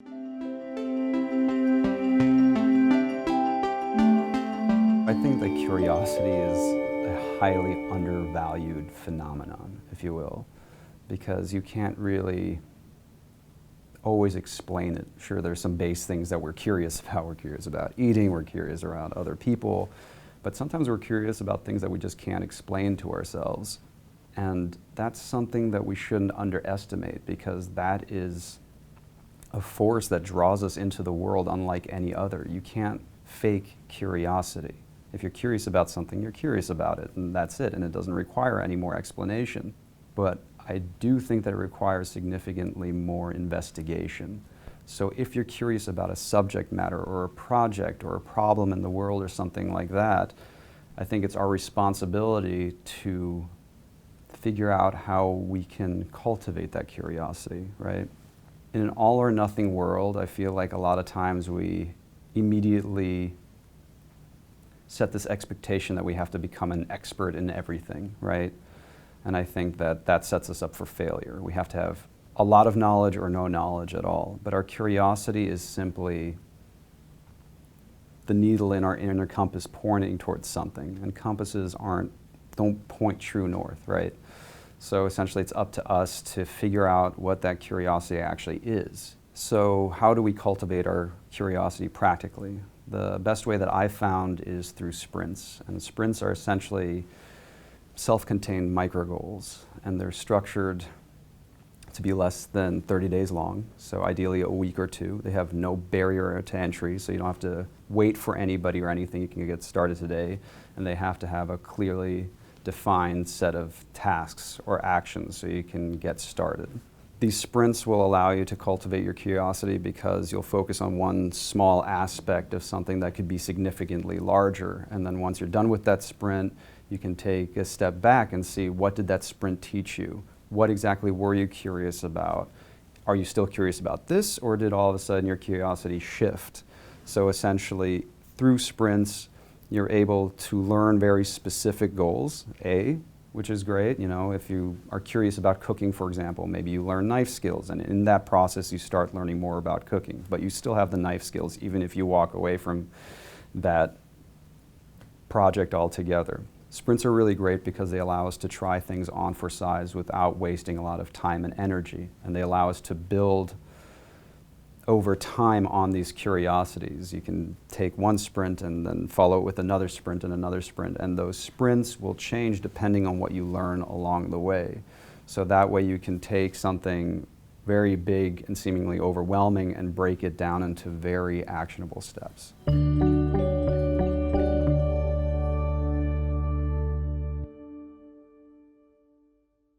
I think that curiosity is a highly undervalued phenomenon, if you will, because you can't really always explain it. Sure, there's some base things that we're curious about. We're curious about eating, we're curious around other people, but sometimes we're curious about things that we just can't explain to ourselves. And that's something that we shouldn't underestimate, because that is a force that draws us into the world unlike any other. You can't fake curiosity. If you're curious about something, you're curious about it, and that's it, and it doesn't require any more explanation. But I do think that it requires significantly more investigation. So if you're curious about a subject matter or a project or a problem in the world or something like that, I think it's our responsibility to figure out how we can cultivate that curiosity, right? In an all or nothing world, I feel like a lot of times we immediately set this expectation that we have to become an expert in everything, right? And I think that that sets us up for failure. We have to have a lot of knowledge or no knowledge at all. But our curiosity is simply the needle in our inner compass pointing towards something. And compasses don't point true north, right? So essentially it's up to us to figure out what that curiosity actually is. So how do we cultivate our curiosity practically? The best way that I've found is through sprints. And sprints are essentially self-contained micro goals, and they're structured to be less than 30 days long, so ideally a week or two. They have no barrier to entry, so you don't have to wait for anybody or anything. You can get started today, and they have to have a clearly defined set of tasks or actions so you can get started. These sprints will allow you to cultivate your curiosity because you'll focus on one small aspect of something that could be significantly larger, and then once you're done with that sprint, you can take a step back and see, what did that sprint teach you? What exactly were you curious about? Are you still curious about this, or did all of a sudden your curiosity shift? So essentially, through sprints, you're able to learn very specific goals, which is great. You know, if you are curious about cooking, for example, maybe you learn knife skills, and in that process you start learning more about cooking. But you still have the knife skills even if you walk away from that project altogether. Sprints are really great because they allow us to try things on for size without wasting a lot of time and energy, and they allow us to build over time on these curiosities. You can take one sprint and then follow it with another sprint and another sprint, and those sprints will change depending on what you learn along the way. So that way you can take something very big and seemingly overwhelming and break it down into very actionable steps.